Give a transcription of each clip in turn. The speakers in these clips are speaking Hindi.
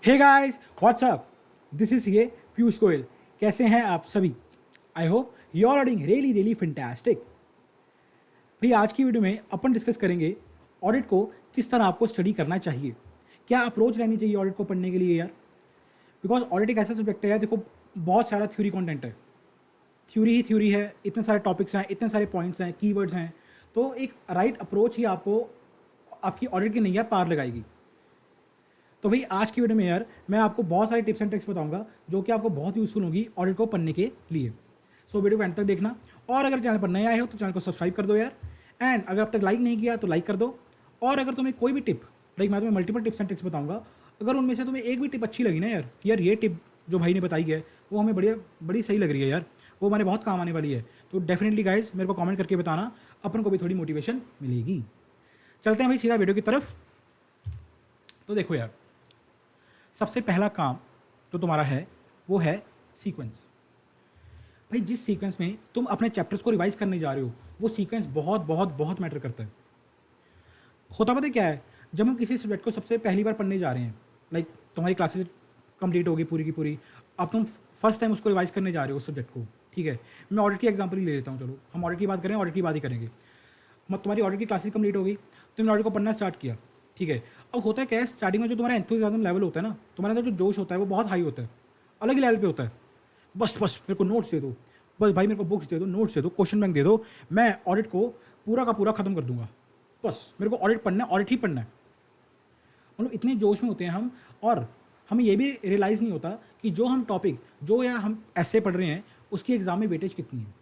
Hey guys what's up, this is ये पीयूष गोयल। कैसे हैं आप सभी? I hope you are doing really really fantastic. भाई आज की वीडियो में अपन डिस्कस करेंगे ऑडिट को किस तरह आपको स्टडी करना चाहिए, क्या अप्रोच रहनी चाहिए ऑडिट को पढ़ने के लिए यार। बिकॉज ऑडिट एक ऐसा सब्जेक्ट है यार, देखो बहुत सारा थ्योरी कंटेंट है, थ्योरी ही थ्योरी है, इतने सारे टॉपिक्स हैं, इतने सारे पॉइंट्स हैं, कीवर्ड्स हैं। तो एक राइट अप्रोच ही आपको आपकी ऑडिट की नैया पार लगाएगी। तो भाई आज की वीडियो में यार मैं आपको बहुत सारे टिप्स एंड ट्रिक्स बताऊंगा जो कि आपको बहुत यूजफुल होगी ऑडिट को पढ़ने के लिए। सो वीडियो को एंड तक देखना, और अगर चैनल पर नए आए हो तो चैनल को सब्सक्राइब कर दो यार। एंड अगर अब तक लाइक नहीं किया तो लाइक कर दो। और अगर तुम्हें कोई भी टिप, लाइक मैं तुम्हें मल्टीपल टिप्स एंड ट्रिक्स बताऊंगा, अगर उनमें से तुम्हें एक भी टिप अच्छी लगी ना यार कि यार ये टिप जो भाई ने बताई है वो हमें बढ़िया बड़ी सही लग रही है यार, वो हमारे बहुत काम आने वाली है, तो डेफिनेटली गाइज मेरे को कमेंट करके बताना, अपन को भी थोड़ी मोटिवेशन मिलेगी। चलते हैं भाई सीधा वीडियो की तरफ। तो देखो यार, सबसे पहला काम जो तुम्हारा है वो है सीक्वेंस। भाई जिस सीक्वेंस में तुम अपने चैप्टर्स को रिवाइज करने जा रहे हो वो सीक्वेंस बहुत बहुत बहुत मैटर करता है। होता पता है क्या है, जब हम किसी सब्जेक्ट को सबसे पहली बार पढ़ने जा रहे हैं, लाइक तुम्हारी क्लासेस कंप्लीट होगी पूरी की पूरी, अब तुम फर्स्ट टाइम उसको रिवाइज करने जा रहे हो उस सब्जेक्ट को, ठीक है। मैं ऑडिट की एग्जाम्पल ही ले लेता हूँ, चलो हम ऑडिट की बात करें, ऑडिट की बात ही करेंगे। तुम्हारी ऑडिट की क्लासेस कंप्लीट हो गई, तुमने ऑडिट को पढ़ना स्टार्ट किया, ठीक है। अब होता है क्या है, स्टार्टिंग में जो तुम्हारा एंथुसियाज्म लेवल होता है ना, तुम्हारे अंदर जो जोश होता है वो बहुत हाई होता है, अलग ही लेवल पे होता है। बस बस मेरे को नोट्स दे दो, बस भाई मेरे को बुक्स दे दो, नोट्स दे दो, क्वेश्चन बैंक दे दो, मैं ऑडिट को पूरा का पूरा खत्म कर दूंगा, बस मेरे को ऑडिट पढ़ना है, ऑडिट ही पढ़ना है। मतलब इतने जोश में होते हैं हम, और हमें ये भी रियलाइज़ नहीं होता कि जो हम टॉपिक जो या हम ऐसे पढ़ रहे हैं उसकी एग्जाम में वेटेज कितनी है।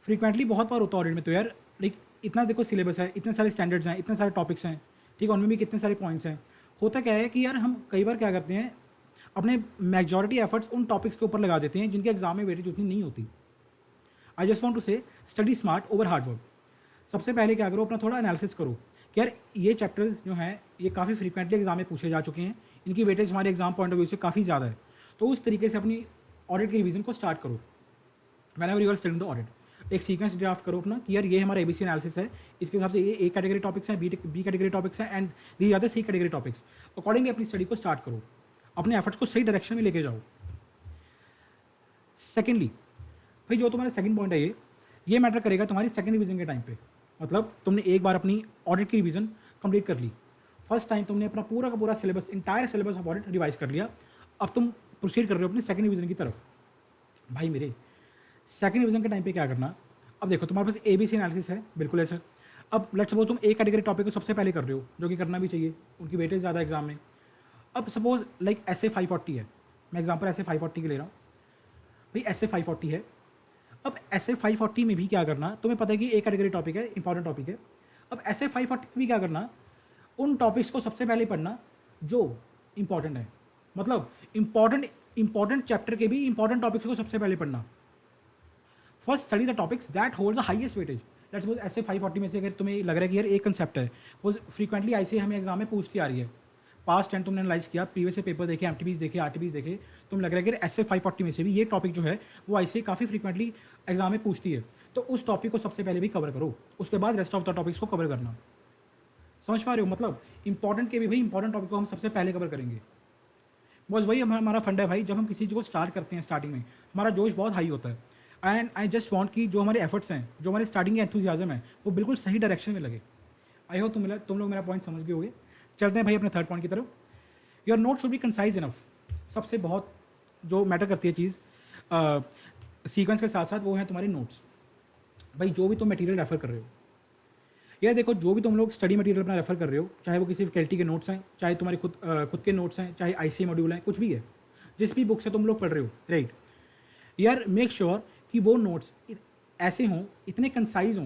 फ्रीक्वेंटली बहुत बार होता है ऑडिट में, तो यार लाइक इतना देखो सिलेबस है, इतने सारे स्टैंडर्ड्स हैं, इतने सारे टॉपिक्स हैं, ठीक है, उनमें भी कितने सारे पॉइंट्स हैं। होता क्या है कि यार हम कई बार क्या करते हैं, अपने मेजॉरिटी एफर्ट्स उन टॉपिक्स के ऊपर लगा देते हैं जिनके एग्जाम में वेटेज उतनी नहीं होती। आई जस्ट वॉन्ट टू से study smart over hard work. सबसे पहले क्या करो, अपना थोड़ा एनालिसिस करो कि यार ये चैप्टर्स जो हैं ये काफ़ी फ्रीक्वेंटली एग्जाम में पूछे जा चुके हैं, इनकी वेटेज हमारे एग्जाम पॉइंट ऑफ व्यू से काफ़ी ज़्यादा है, तो उस तरीके से अपनी ऑडिट की रिवीजन को स्टार्ट करो। मैंने you are studying the audit, एक सीक्वेंस ड्राफ्ट करो अपना कि यार ये हमारा एबीसी एनालिसिस है, इसके हिसाब से ये ए कैटेगरी टॉपिक्स हैं, बी कैटेगरी टॉपिक्स हैं, and the other C category topics. Accordingly अपनी स्टडी को स्टार्ट करो, अपने एफर्ट्स को सही डायरेक्शन में लेके जाओ। सेकेंडली भाई जो तुम्हारा सेकंड पॉइंट है ये मैटर करेगा तुम्हारी सेकंड रिवीजन के टाइम पे। मतलब तुमने एक बार अपनी ऑडिट की रिवीजन कंप्लीट कर ली, फर्स्ट टाइम तुमने अपना पूरा का पूरा syllabus, entire syllabus of audit revise कर लिया, अब तुम प्रोसीड कर रहे हो अपनी सेकंड रिवीजन की तरफ। भाई मेरे सेकंड रिवीजन के टाइम पे क्या करना, अब देखो तुम्हारे पास एबीसी एनालिसिस है, बिल्कुल ऐसा। अब लेट्स सपोज तुम एक कैटेगरी टॉपिक को सबसे पहले कर रहे हो, जो कि करना भी चाहिए, उनकी वेटेज ज़्यादा एग्जाम में। अब सपोज लाइक ऐसे 540 है, मैं एग्जाम्पल ऐसे 540 की ले रहा हूँ भाई, ऐसे 540 है। अब ऐसे 540 में भी क्या करना, तुम्हें पता है कि एक कैटेगरी टॉपिक है, इंपॉर्टेंट टॉपिक है। अब ऐसे 540 में भी क्या करना, उन टॉपिक्स को सबसे पहले पढ़ना जो इंपॉर्टेंट है, मतलब इंपॉर्टेंट चैप्टर के भी इंपॉर्टेंट टॉपिक्स को सबसे पहले पढ़ना। First study the topics that hold the highest weightage. Let's suppose ऐसे 540 में से अगर तुम्हें लग रहा है कि यार एक कंसेप्ट है, वो फ्रीक्वेंटली ऐसे हमें एग्जाम में पूछती आ रही है, पास्ट टाइम तुमने एनालाइज किया, प्रीवियस से पेपर देखे, एमटीबीज देखे, आरटीबीज देखे, तुम लग रहा है कि ऐसे 540 में से भी ये टॉपिक जो है वो ऐसे काफ़ी फ्रीक्वेंटली एग्जाम में पूछती है, तो उस टॉपिक को सबसे पहले भी कवर करो, उसके बाद रेस्ट ऑफ द टॉपिक्स को कवर करना। समझ पा रहे हो? मतलब इंपॉर्टेंट के भी भाई इंपॉर्टेंट टॉपिक को हम सबसे पहले कवर करेंगे। बस वही हमारा फंड है भाई, जब हम किसी चीज़ को स्टार्ट करते हैं स्टार्टिंग में हमारा जोश बहुत हाई होता है, एंड आई जस्ट वांट कि जो हमारे एफर्ट्स हैं, जो हमारे स्टार्टिंग के एंथुसियाज्म है, वो बिल्कुल सही डायरेक्शन में लगे। आई होप तुम लोग मेरा पॉइंट समझ गए होगे। चलते हैं भाई अपने थर्ड पॉइंट की तरफ। Your note should be concise enough. सबसे बहुत जो मैटर करती है चीज़ सीक्वेंस के साथ साथ, वो है तुम्हारे नोट्स। भाई जो भी तुम मटेरियल रेफर कर रहे हो, यार देखो जो भी तुम लोग स्टडी मटेरियल अपना रेफर कर रहे हो, चाहे वो किसी फैकल्टी के नोट्स हैं, चाहे तुम्हारे खुद के नोट्स हैं, चाहे आईसी मॉड्यूल हैं, कुछ भी है, जिस भी बुक से तुम लोग पढ़ रहे हो, राइट, यार मेक श्योर कि वो नोट्स ऐसे हों, इतने कंसाइज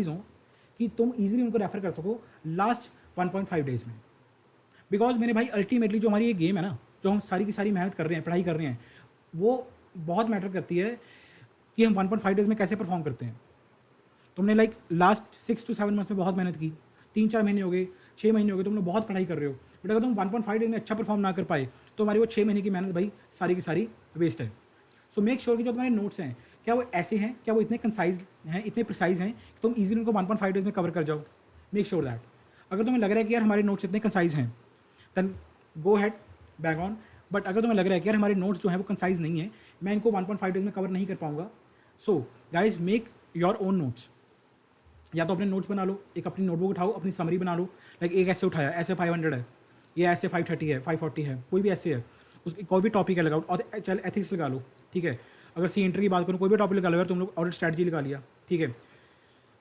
हों कि तुम ईजिली उनको रेफर कर सको लास्ट 1.5 डेज में। बिकॉज मेरे भाई अल्टीमेटली जो हमारी ये गेम है ना, जो हम सारी की सारी मेहनत कर रहे हैं, पढ़ाई कर रहे हैं, वो बहुत मैटर करती है कि हम 1.5 डेज में कैसे परफॉर्म करते हैं। तुमने लाइक लास्ट 6 to 7 मंथ्स में बहुत मेहनत की, 3-4 महीने हो गए, 6 महीने हो गए, तुमने बहुत पढ़ाई कर रहे हो, बट अगर तुम 1.5 डेज में अच्छा परफॉर्म ना कर पाए तो हमारी वो 6 महीने की मेहनत भाई सारी की सारी वेस्ट है। सो मेक श्योर कि जो तुम्हारे नोट्स हैं क्या वो ऐसे हैं, क्या वो इतने कंसाइज हैं, इतने प्रिसाइज हैं कि तुम ईजिली उनको 1.5 डेज में कवर कर जाओ। Make sure that. अगर तुम्हें लग रहा है कि यार हमारे नोट्स इतने कंसाइज हैं, then go head, back on. But अगर तुम्हें लग रहा है कि यार हमारे नोट्स जो है वो कंसाइज नहीं है, मैं इनको 1.5 डेज में कवर नहीं कर पाऊंगा, so guys make your own notes. या तो अपने नोट्स बना लो, एक अपनी नोटबुक उठाओ, अपनी समरी बना लो। लाइक एक ऐसे उठाया, ऐसे 500 है, ये ऐसे 530 है, 540 है, कोई भी ऐसे है, उसकी कोई भी टॉपिक है लगाओ, और चल एथिक्स लगा लो, ठीक है। अगर सी एंटर की बात करूँ, कोई भी टॉपिक लगा लो यार, तुम लोग ऑडिट स्ट्रैटेजी लगा लिया, ठीक है।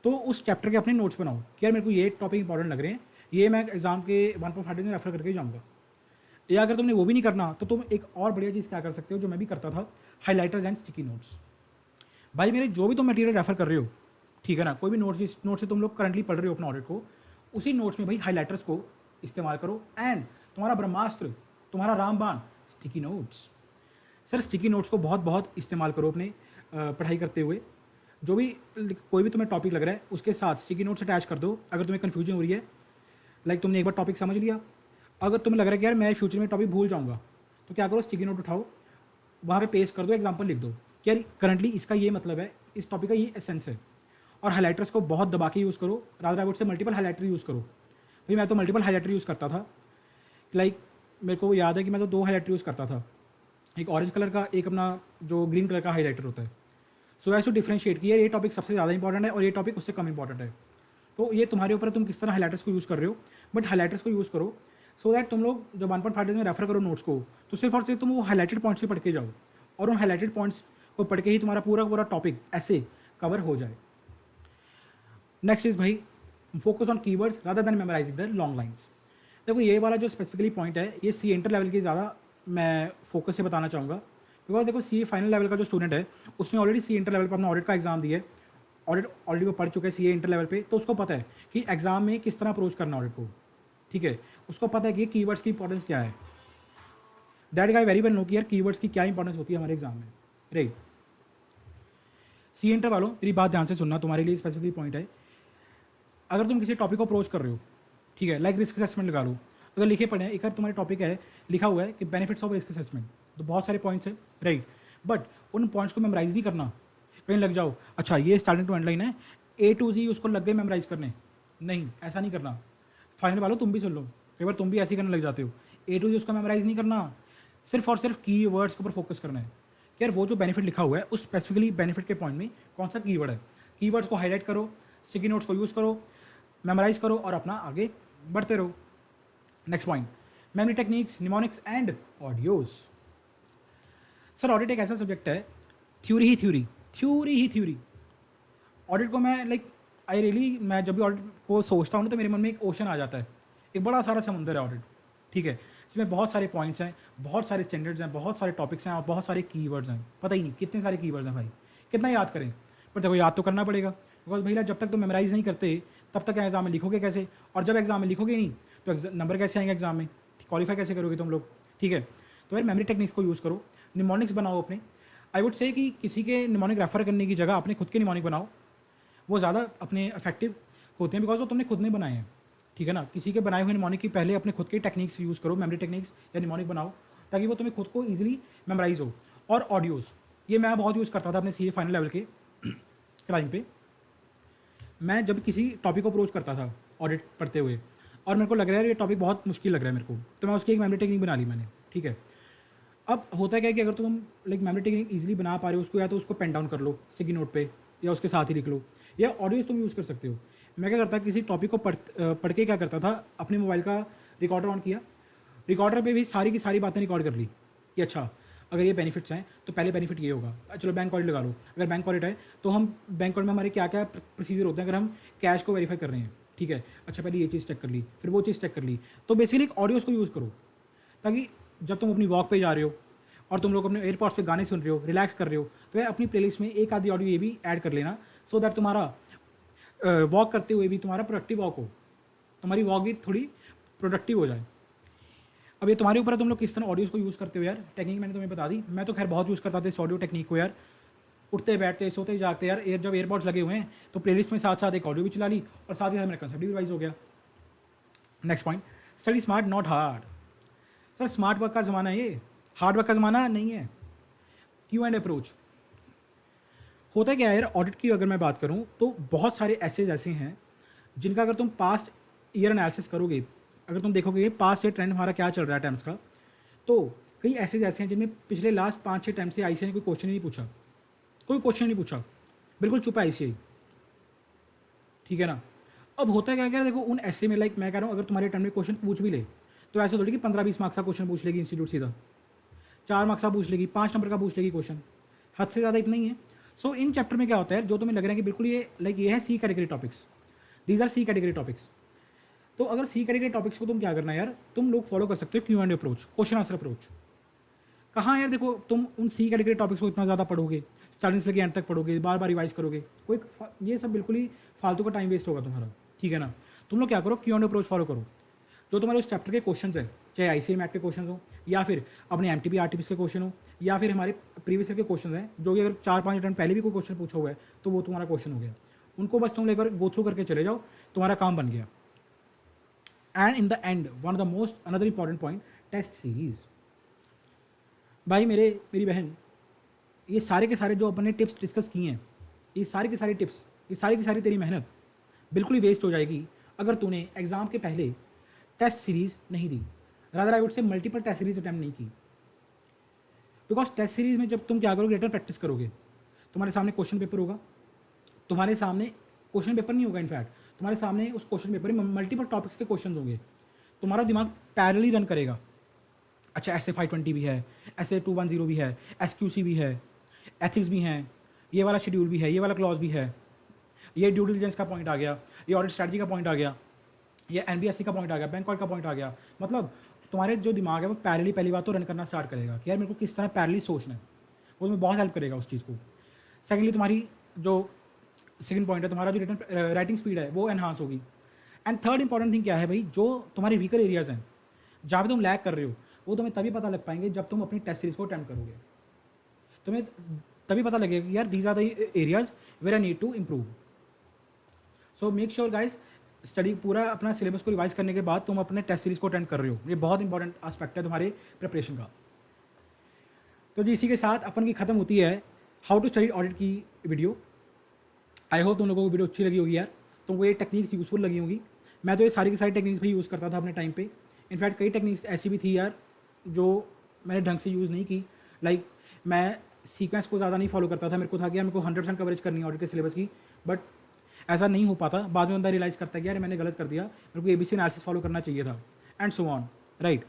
तो उस चैप्टर के अपने नोट्स बनाओ कि यार मेरे को ये टॉपिक इंपॉर्टेंट लग रहे हैं, ये मैं एग्जाम के 1.5 में रेफर करके जाऊँगा। या अगर तुमने वो भी नहीं करना तो तुम एक और बढ़िया चीज़ क्या कर सकते हो, जो मैं भी करता था, हाईलाइटर्स एंड स्टिकी नोट्स। भाई मेरे जो भी तुम मटेरियल रेफर कर रहे हो, ठीक है ना, कोई भी नोट्स जिस नोट से तुम लोग करंटली पढ़ रहे हो अपना ऑडिट को, उसी नोट्स में भाई हाईलाइटर्स को इस्तेमाल करो। एंड तुम्हारा ब्रह्मास्त्र, तुम्हारा रामबाण, sticky notes. Sir sticky notes को बहुत बहुत इस्तेमाल करो अपने पढ़ाई करते हुए। जो भी कोई भी तुम्हें टॉपिक लग रहा है उसके साथ स्टिकी नोट्स अटैच कर दो। अगर तुम्हें कन्फ्यूजन हो रही है, लाइक तुमने एक बार टॉपिक समझ लिया, अगर तुम्हें लग रहा है कि यार मैं फ्यूचर में टॉपिक भूल जाऊँगा, तो क्या करो, स्टिकी नोट उठाओ, वहाँ पे पेस्ट कर दो, एग्जाम्पल लिख दो कि यार करंटली इसका ये मतलब है, इस टॉपिक का ये एसेंस है। और हाईलाइटर्स को बहुत दबा के यूज़ करो, rather I would say multiple highlighter use करो। भाई मैं तो मल्टीपल हाईलाइटर यूज़ करता था। लाइक मेरे को याद है कि मैं तो 2 हाईलाइटर यूज़ करता था, एक ऑरेंज कलर का, एक अपना जो ग्रीन कलर का हाईलाइटर होता है। सो एज टू डिफ्रेंशिएट कि यार ये टॉपिक सबसे ज़्यादा इंपॉर्टेंट है और ये टॉपिक उससे कम इंपॉर्टेंट है। तो ये तुम्हारे ऊपर है, तुम किस तरह हाईलाइटर्स को यूज़ कर रहे हो, बट हाईलाइटर्स को यूज़ करो सो दैट तुम लोग जब 1.5 डेज में रेफर करो नोट्स को, तो सिर्फ और सिर्फ तुम वो हाईलाइटेड पॉइंट्स से पढ़ के जाओ, और उन हाईलाइटेड पॉइंट्स को पढ़ के ही तुम्हारा पूरा पूरा टॉपिक ऐसे कवर हो जाए। नेक्स्ट इज भाई focus on keywords rather than memorising the long lines. देखो ये वाला जो स्पेसिफिकली पॉइंट है, ये सी एंटर लेवल की ज़्यादा मैं फोकस से बताना चाहूँगा, बिकॉज देखो सी फाइनल लेवल का जो स्टूडेंट है उसने ऑलरेडी सी इंटर लेवल पर अपना ऑडिट का एग्जाम दिया है, ऑडिट ऑलरेडी वो पढ़ चुके हैं सी इंटर लेवल पे, तो उसको पता है कि एग्जाम में किस तरह अप्रोच करना ऑडिट को, ठीक है। उसको पता है कि कीवर्ड्स की इंपॉर्टेंस क्या है। That guy very well know कि यार कीवर्ड्स की क्या इंपॉर्टेंस होती है हमारे एग्जाम में, राइट। सी इंटर वालों मेरी बात ध्यान से सुनना, तुम्हारे लिए स्पेसिफिकली पॉइंट है। अगर तुम किसी टॉपिक को अप्रोच कर रहे हो, ठीक है, लाइक रिस्क असेसमेंट लगा लो, अगर लिखे पढ़े हैं, एक बार तुम्हारे टॉपिक है लिखा हुआ है कि बेनिफिट्स ऑफ रिस्क असेसमेंट, तो बहुत सारे पॉइंट्स हैं, राइट। बट उन पॉइंट्स को मेमोराइज नहीं करना, कहीं लग जाओ अच्छा ये स्टार्टिंग टू एंड लाइन है, ए टू जी उसको लग गए मेमोराइज करने, नहीं ऐसा नहीं करना। फाइनल वालों तुम भी सुन लो, कई बार तुम भी ऐसे ही करने लग जाते हो, ए टू जी उसको मेमोराइज नहीं करना, सिर्फ और सिर्फ की वर्ड्स के ऊपर फोकस करना है कि यार वो जो बेनिफिट लिखा हुआ है उस स्पेसिफिकली बेनिफिट के पॉइंट में कौन सा कीवर्ड है, कीवर्ड्स को हाईलाइट करो, स्टिकी नोट्स को यूज़ करो, मेमोराइज करो और अपना आगे बढ़ते रहो। Next point, memory techniques, mnemonics and audios. Sir audit एक ऐसा सब्जेक्ट है, थ्योरी ही थ्योरी, थ्योरी ही थ्योरी। ऑडिट को मैं मैं जब भी ऑडिट को सोचता हूँ ना, तो मेरे मन में एक ओशन आ जाता है, एक बड़ा सारा समुंदर है ऑडिट, ठीक है, जिसमें बहुत सारे पॉइंट्स हैं, बहुत सारे स्टैंडर्ड्स हैं, बहुत सारे टॉपिक्स हैं और बहुत सारे कीवर्ड्स हैं। पता ही नहीं कितने सारे कीवर्ड्स हैं भाई, कितना याद करें, पर देखो याद तो करना पड़ेगा, बिकॉज भैया जब तक तुम मेमोराइज नहीं करते तब तक एग्जाम में लिखोगे कैसे, और जब एग्जाम में लिखोगे नहीं तो नंबर कैसे आएंगे एग्जाम में, क्वालिफाई कैसे करोगे तुम लोग, ठीक है। तो यार मेमोरी टेक्निक्स को यूज़ करो, निमोनिक्स बनाओ अपने। आई वुड से कि किसी के निमोनिक रेफर करने की जगह अपने खुद के निमोनिक बनाओ, वो ज़्यादा अपने इफेक्टिव होते हैं, बिकॉज वो तुमने खुद ने बनाए हैं, ठीक है ना। किसी के बनाए हुए निमोनिक की पहले अपने खुद के टेक्निक्स यूज़ करो, मेमोरी टेक्निक्स या निमोनिक बनाओ, ताकि वो तुम्हें खुद को ईजिली मेमोराइज हो। और ऑडियोज़, ये मैं बहुत यूज़ करता था अपने सी फाइनल लेवल के टाइम पे। मैं जब किसी टॉपिक को अप्रोच करता था ऑडिट पढ़ते हुए, और मेरे को लग रहा है ये टॉपिक बहुत मुश्किल लग रहा है मेरे को, तो मैं उसकी एक मेमोरी टेक्निक बना ली मैंने, ठीक है। अब होता क्या है कि अगर तुम लाइक मेमोरी टेक्निक ईजिली बना पा रहे हो उसको, या तो उसको पेन डाउन कर लो स्टिकी नोट पे, या उसके साथ ही लिख लो, या ऑडियोज तुम यूज़ कर सकते हो। मैं क्या करता, किसी टॉपिक को पढ़ के क्या करता था, अपने मोबाइल का रिकॉर्डर ऑन किया, रिकॉर्डर पे भी सारी की सारी बातें रिकॉर्ड कर ली कि अच्छा अगर ये बेनिफिट्स हैं तो पहले बेनिफिट ये होगा, चलो बैंक ऑडिट लगा लो, अगर बैंक ऑडिट है तो हम बैंक ऑडिट में हमारे क्या क्या प्रोसीजर होते हैं अगर हम कैश को वेरीफाई कर रहे हैं, ठीक है, अच्छा पहले ये चीज़ चेक कर ली, फिर वो चीज़ चेक कर ली। तो बेसिकली एक ऑडियोज़ को यूज़ करो, ताकि जब तुम अपनी वॉक पे जा रहे हो और तुम लोग अपने एयरपॉड्स पे गाने सुन रहे हो, रिलैक्स कर रहे हो, तो यार अपनी प्लेलिस्ट में एक आधी ऑडियो ये भी ऐड कर लेना, सो दैट तुम्हारा वॉक करते हुए भी तुम्हारा प्रोडक्टिव वॉक हो, तुम्हारी वॉक भी थोड़ी प्रोडक्टिव हो जाए। अब ये तुम्हारे ऊपर है, तुम लोग किस तरह ऑडियोज़ को यूज़ करते हो यार। टेक्निक मैंने तुम्हें बता दी, मैं तो खैर बहुत यूज़ करता था इस ऑडियो टेक्निक को यार, उठते बैठते सोते जागते यार, जब एयरपॉड्स लगे हुए हैं तो प्लेलिस्ट में साथ साथ एक ऑडियो भी चला ली, और साथ ही साथ मेरा कंसेप्ट भी रिवाइज हो गया। Next point, study smart not hard. Sir smart work का ज़माना है ये, हार्ड वर्क का ज़माना नहीं है। क्यू एंड अप्रोच होता है क्या यार, ऑडिट की अगर मैं बात करूं तो बहुत सारे ऐसे हैं जिनका अगर तुम पास्ट ईयर एनालिसिस करोगे, अगर तुम देखोगे पास्ट ईयर ट्रेंड हमारा क्या चल रहा है अटैम्प्ट्स का, तो कई ऐसे ऐसे हैं जिनमें पिछले लास्ट 5-6 अटैम्प्ट से आईसीआई ने कोई क्वेश्चन ही नहीं पूछा, कोई क्वेश्चन नहीं पूछा, बिल्कुल चुप है आईसीआई, ठीक है ना। अब होता है क्या, देखो उन ऐसे में लाइक मैं कह रहा हूँ, अगर तुम्हारे अटैम्प्ट में क्वेश्चन पूछ भी ले तो ऐसा थोड़ी कि 15-20 मार्क्स का क्वेश्चन पूछ लेगी इंस्टीट्यूट, सीधा 4 मार्क्स का पूछ लेगी, 5 नंबर का पूछ लेगी क्वेश्चन, हद से ज़्यादा इतना ही है। सो इन चैप्टर में क्या होता है, जो तुम्हें लग रहा है कि बिल्कुल ये लाइक ये है C category topics, these are C category topics. तो अगर सी कैटेगरी टॉपिक्स को तुम क्या करना है यार, तुम लोग फॉलो कर सकते हो Q and approach, question answer approach. कहाँ यार, देखो तुम उन सी कैटेगरी टॉपिक्स को इतना ज़्यादा पढ़ोगे, स्टार्टिंग से लेकर एंड तक पढ़ोगे, बार बार रिवाइज करोगे, कोई ये सब बिल्कुल ही फालतू का टाइम वेस्ट होगा तुम्हारा, ठीक है ना। तुम लोग क्या करो, क्यू एंड अप्रोच फॉलो करो। जो तुम्हारे उस चैप्टर के क्वेश्चन हैं, चाहे आईसीएम मैट के क्वेश्चन हो या फिर अपने एमटीपी आरटीपीएस के क्वेश्चन हो या फिर हमारे प्रीवियस ईयर के क्वेश्चन हैं, जो कि अगर 4-5 अटेम्प्ट पहले भी कोई क्वेश्चन पूछा हुआ है तो वो तुम्हारा क्वेश्चन हो गया, उनको बस तुम लेकर गो थ्रू करके चले जाओ, तुम्हारा काम बन गया। And in the end one of the most another important point, test series. भाई मेरी बहन, ये सारे के सारे जो अपन ने टिप्स डिस्कस किए हैं, ये सारे के सारे टिप्स, ये सारी की सारी तेरी मेहनत बिल्कुल ही वेस्ट हो जाएगी अगर तूने एग्जाम के पहले टेस्ट सीरीज नहीं दी, rather I would say multiple test series attempt नहीं की। बिकॉज टेस्ट सीरीज में जब तुम क्या करोगे, रिटन प्रैक्टिस करोगे, तुम्हारे सामने क्वेश्चन पेपर होगा, तुम्हारे सामने क्वेश्चन पेपर नहीं होगा, इनफैक्ट तुम्हारे सामने उस क्वेश्चन पेपर में मल्टीपल टॉपिक्स के क्वेश्चन होंगे, तुम्हारा दिमाग पैरेलली रन करेगा। अच्छा ऐसे 520 भी है, ऐसे 210 भी है, एसक्यूसी भी है, एथिक्स भी हैं, ये वाला शेड्यूल भी है, ये वाला क्लॉज भी है, ये ड्यू डिलिजेंस का पॉइंट आ गया, ये ऑडिट स्ट्रैटेजी का पॉइंट आ गया, ये एनबीएफसी का पॉइंट आ गया, बैंक कॉल का पॉइंट आ गया। मतलब तुम्हारे जो दिमाग है वो पैरेलली पहली बात तो रन करना स्टार्ट करेगा कि यार मेरे को किस तरह पैरेलली सोचना है, वो तुम्हें बहुत हेल्प करेगा उस चीज़ को। सेकेंडली तुम्हारी जो सेकंड पॉइंट है, तुम्हारा जो रिटन राइटिंग स्पीड है वो एनहांस होगी। एंड थर्ड इंपॉर्टेंट थिंग क्या है भाई, जो तुम्हारे वीकर एरियाज़ हैं जहाँ पे तुम लैग कर रहे हो, वो तुम्हें तभी पता लग पाएंगे जब तुम अपनी टेस्ट सीरीज को अटेम्प्ट करोगे, तुम्हें तभी पता लगेगा कि यार these are the areas where I need to improve. So make sure guys, study पूरा अपना सिलेबस को रिवाइज करने के बाद तुम अपने टेस्ट सीरीज को अटेंड कर रहे हो, ये बहुत इंपॉर्टेंट एस्पेक्ट है तुम्हारे प्रिपरेशन का। तो जी इसी के साथ अपन की ख़त्म होती है हाउ टू स्टडी ऑडिट की वीडियो। आई होप तुम लोगों को वीडियो अच्छी लगी होगी यार, तुमको ये टेक्निक्स यूज़फुल लगी होंगी। मैं तो ये सारी की सारी टेक्निक्स भी यूज़ करता था अपने टाइम पे, इनफैक्ट कई टेक्निक्स ऐसी भी थी यार जो मैंने ढंग से यूज़ नहीं की। लाइक मैं सीक्वेंस को ज़्यादा नहीं फॉलो करता था, मेरे को था कि यार मेरे को 100% कवरेज करनी है ऑडिट के सिलेबस की, बट ऐसा नहीं हो पाता। बाद में बंदा रियलाइज़ करता है कि यार मैंने गलत कर दिया, मेरे को एबीसी एनालिसिस फॉलो करना चाहिए था, एंड सो ऑन, राइट।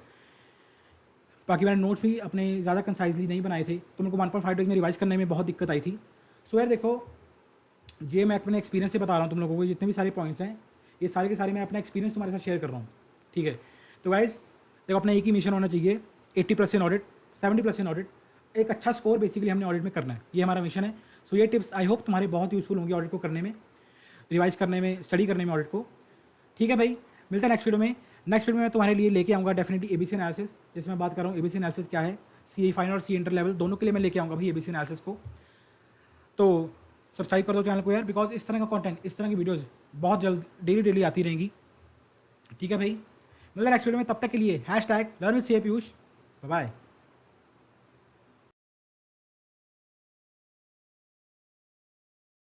बाकी मैंने नोट्स भी अपने ज़्यादा कंसाइजली नहीं बनाए थे, तो मेरे को 1.5 डेज में रिवाइज करने में बहुत दिक्कत आई थी। सो यार देखो, ये मैं अपने एक्सपीरियंस से बता रहा हूँ तुम लोगों को, जितने भी सारे पॉइंट्स हैं ये सारे के सारे मैं अपना एक्सपीरियंस तुम्हारे साथ शेयर कर रहा हूँ, ठीक है। तो गाइज देखो, अपना एक ही मिशन होना चाहिए, 80+ इन ऑडिट, 70+ इन ऑडिट, एक अच्छा स्कोर बेसिकली हमने ऑडिट में करना है, ये हमारा मिशन है। सो ये टिप्स आई होप तुम्हारे बहुत यूज़फुल होंगी ऑडिट को करने में, रिवाइज करने में, स्टडी करने में ऑडिट को, ठीक है भाई। मिलता है नेक्स्ट वीडियो में। नेक्स्ट वीडियो में मैं तुम्हारे लिए लेके आऊँगा डेफिनेटली एबीसी एनालिसिस, जिसमें मैं बात कर रहा हूँ एबीसी एनालिसिस क्या है, CA फाइनल और सी इंटर लेवल दोनों के लिए मैं लेके आऊँगा भाई एबीसी एनालिसिस को। तो सब्सक्राइब कर दो चैनल को यार, बिकॉज इस तरह का कंटेंट, इस तरह की वीडियोज़ बहुत जल्द डेली आती रहेंगी, ठीक है भाई। मिलता है नेक्स्ट वीडियो में, तब तक के लिए #learn with CA Piyush, bye.